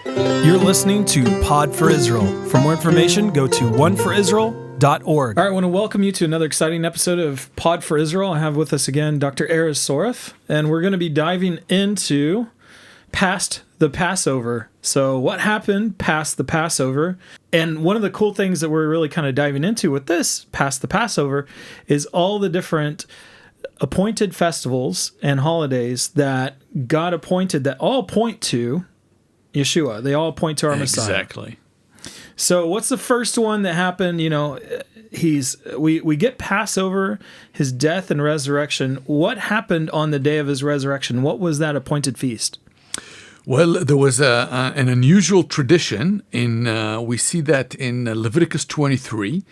You're listening to Pod for Israel. For more information, go to oneforisrael.org. All right, I want to welcome you to another exciting episode of Pod for Israel. I have with us again Dr. Erez Soref, and we're going to be diving into past the Passover. So what happened past the Passover? And one of the cool things that we're really kind of diving into with this past the Passover is all the different appointed festivals and holidays that God appointed that all point to Yeshua. They all point to our Messiah. Exactly. So what's the first one that happened? You know, we get Passover, his death and resurrection. What happened on the day of his resurrection? What was that appointed feast? Well, there was an unusual tradition we see that in Leviticus 23,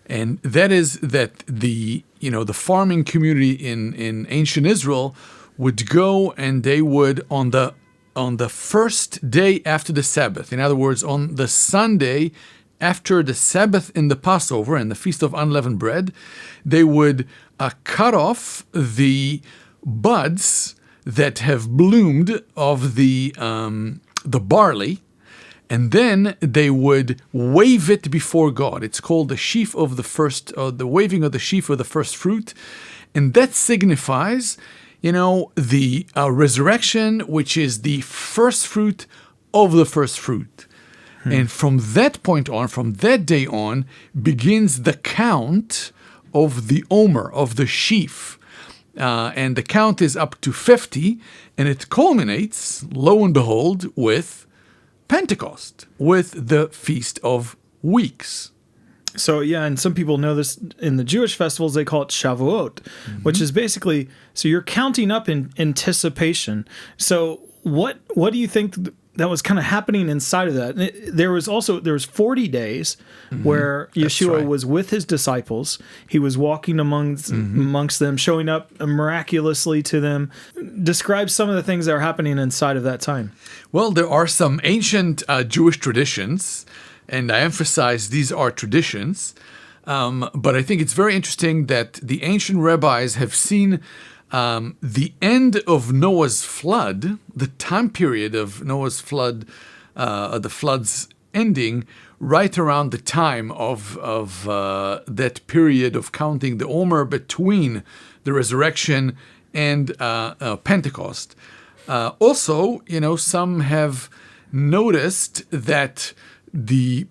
and that is that the farming community in ancient Israel would go and they would on the first day after the Sabbath, in other words, on the Sunday after the Sabbath in the Passover and the Feast of Unleavened Bread, they would cut off the buds that have bloomed of the barley, and then they would wave it before God. It's called the sheaf of the first, the waving of the sheaf of the first fruit, and that signifies the resurrection, which is the first fruit of the first fruit. And from that point on, from that day on, begins the count of the Omer, of the sheaf. And the count is up to 50, and it culminates, lo and behold, with Pentecost, with the Feast of Weeks. So, yeah, and some people know this in the Jewish festivals, they call it Shavuot, which is basically, so you're counting up in anticipation. So what do you think that was kind of happening inside of that? There was 40 days where Yeshua was with his disciples. He was walking amongst them, showing up miraculously to them. Describe some of the things that are happening inside of that time. Well, there are some ancient Jewish traditions, and I emphasize these are traditions, but I think it's very interesting that the ancient rabbis have seen the end of Noah's flood, the time period of Noah's flood, the flood's ending, right around the time of that period of counting the Omer between the resurrection and Pentecost. Also, some have noticed that the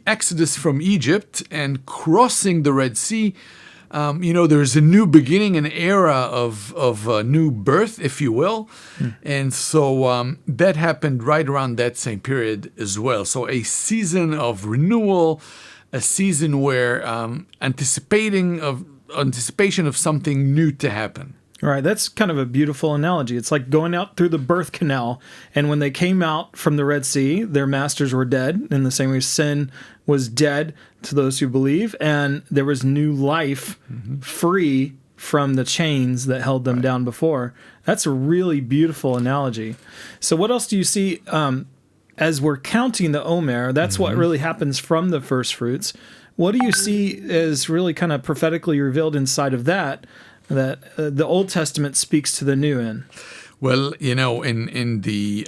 Exodus from Egypt and crossing the Red Sea, there's a new beginning, an era of new birth, if you will. And so that happened right around that same period as well. So a season of renewal, a season where anticipation of something new to happen. All right, that's kind of a beautiful analogy. It's like going out through the birth canal, and when they came out from the Red Sea, their masters were dead, in the same way sin was dead to those who believe, and there was new life free from the chains that held them down before. That's a really beautiful analogy. So what else do you see as we're counting the Omer? That's what really happens from the first fruits. What do you see as really kind of prophetically revealed inside of that the Old Testament speaks to the new in? Well, in the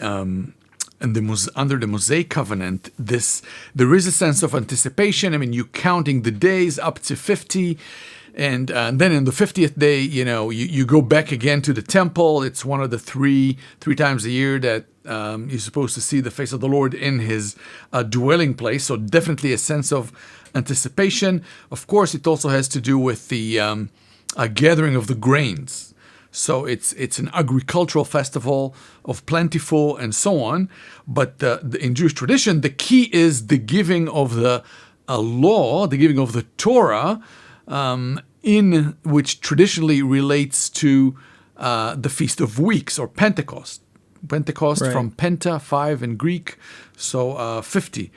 under the Mosaic covenant, there is a sense of anticipation. I mean, you're counting the days up to 50, and then in the 50th day, you go back again to the temple. It's one of the three times a year that you're supposed to see the face of the Lord in his dwelling place. So definitely a sense of anticipation. Of course, it also has to do with the a gathering of the grains. So it's an agricultural festival of plentiful and so on. But in Jewish tradition, the key is the giving of the law, the giving of the Torah, in which traditionally relates to the Feast of Weeks or Pentecost. Pentecost from Penta, 5 in Greek, so 50.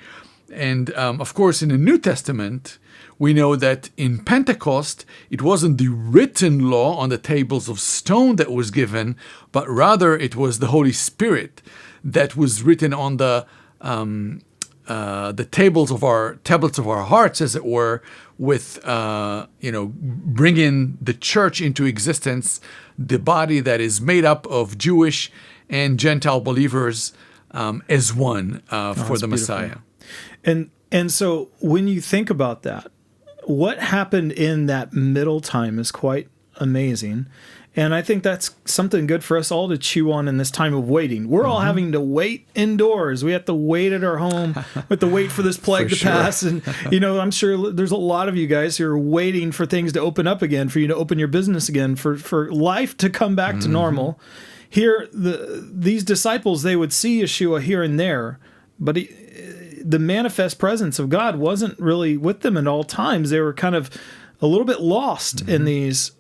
And of course, in the New Testament, we know that in Pentecost, it wasn't the written law on the tables of stone that was given, but rather it was the Holy Spirit that was written on the tablets of our hearts, as it were, with bringing the church into existence, the body that is made up of Jewish and Gentile believers as one for the beautiful. Messiah. And so when you think about that, what happened in that middle time is quite amazing. And I think that's something good for us all to chew on in this time of waiting. We're all having to wait indoors. We have to wait at our home. We have to wait for this plague to pass. And, I'm sure there's a lot of you guys who are waiting for things to open up again, for you to open your business again, for life to come back to normal. Here, these disciples, they would see Yeshua here and there, but the manifest presence of God wasn't really with them at all times. They were kind of a little bit lost in these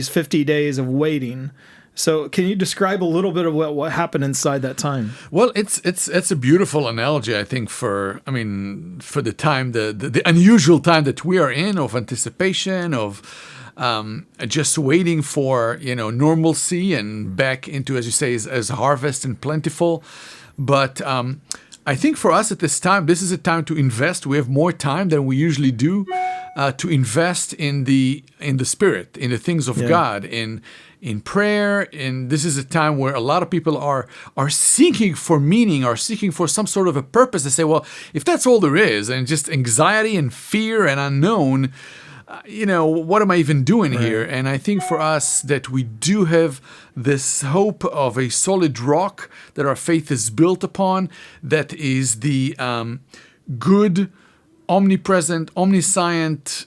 50 days of waiting. So can you describe a little bit of what happened inside that time? Well, it's a beautiful analogy, I think, for the time, the unusual time that we are in, of anticipation, of just waiting for, normalcy and back into, as you say, as harvest and plentiful. But I think for us at this time, this is a time to invest. We have more time than we usually do to invest in the Spirit, in the things of God, in prayer. And this is a time where a lot of people are seeking for meaning, are seeking for some sort of a purpose. They say, well, if that's all there is, and just anxiety and fear and unknown, what am I even doing here? And I think for us that we do have this hope of a solid rock that our faith is built upon, that is the good, omnipresent, omniscient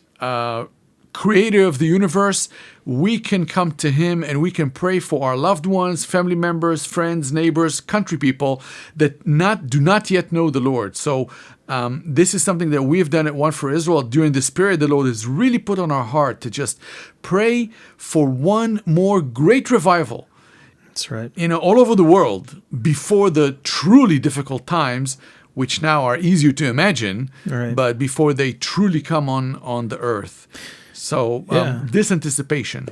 creator of the universe. We can come to him and we can pray for our loved ones, family members, friends, neighbors, country people that do not yet know the Lord. So this is something that we have done at One for Israel during this period. The Lord has really put on our heart to just pray for one more great revival. That's right. All over the world before the truly difficult times, which now are easier to imagine, but before they truly come on the earth. So this anticipation.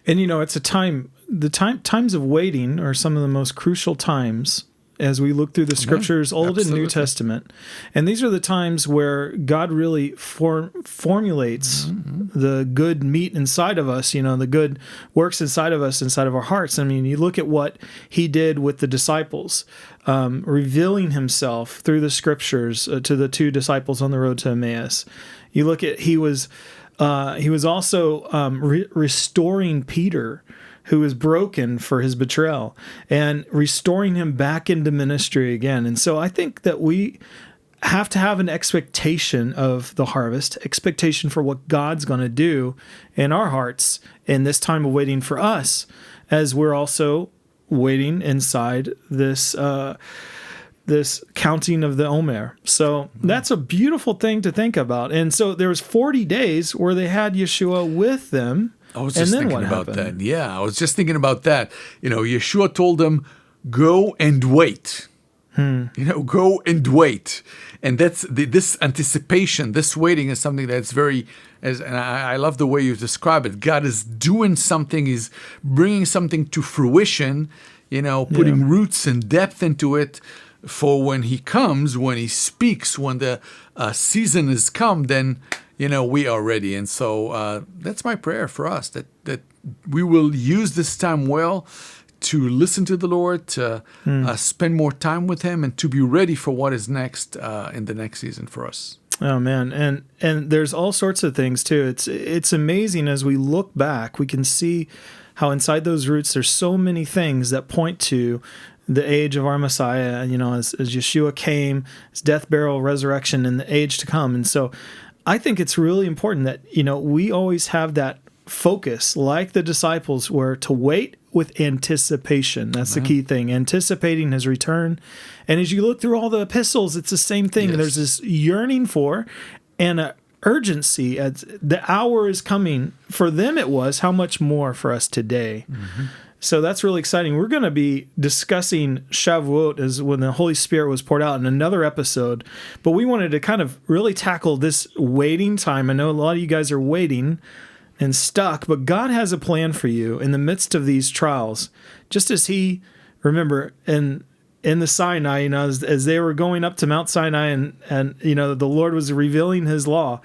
And it's a time, times of waiting are some of the most crucial times as we look through the scriptures, Old and New Testament. And these are the times where God really formulates the good meat inside of us, the good works inside of us, inside of our hearts. I mean, you look at what he did with the disciples, revealing himself through the scriptures to the two disciples on the road to Emmaus. You look at, he was also restoring Peter, who was broken for his betrayal, and restoring him back into ministry again. And so I think that we have to have an expectation of the harvest, expectation for what God's going to do in our hearts in this time of waiting for us, as we're also waiting inside this counting of the Omer. So that's a beautiful thing to think about. And so there was 40 days where they had Yeshua with them. I was just thinking about that. Yeah, I was just thinking about that. Yeshua told them, go and wait. Go and wait. And that's this anticipation, this waiting is something that's very, and I love the way you describe it. God is doing something, he's bringing something to fruition, putting roots and depth into it. For when he comes, when he speaks, when the season has come, then we are ready. And so that's my prayer for us, that we will use this time well to listen to the Lord, to spend more time with him, and to be ready for what is next in the next season for us. Oh man, and there's all sorts of things too. It's amazing as we look back, we can see how inside those roots there's so many things that point to the age of our Messiah, as Yeshua came, his death, burial, resurrection, and the age to come. And so I think it's really important that, we always have that focus, like the disciples were, to wait with anticipation. That's the key thing, anticipating his return. And as you look through all the epistles, it's the same thing. Yes. There's this yearning for and an urgency as the hour is coming. For them it was, how much more for us today? So that's really exciting. We're going to be discussing Shavuot, as when the Holy Spirit was poured out, in another episode. But we wanted to kind of really tackle this waiting time. I know a lot of you guys are waiting and stuck, but God has a plan for you in the midst of these trials. Just as he, remember, in the Sinai, as they were going up to Mount Sinai and the Lord was revealing his law,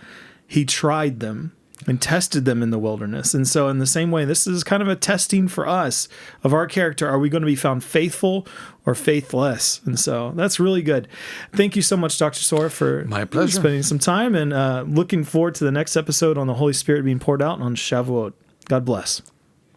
he tried them. and tested them in the wilderness. And so in the same way, this is kind of a testing for us of our character. Are we going to be found faithful or faithless? And so that's really good. Thank you so much, Dr. Soref, for My pleasure. spending some time, and looking forward to the next episode on the Holy Spirit being poured out on Shavuot. God bless.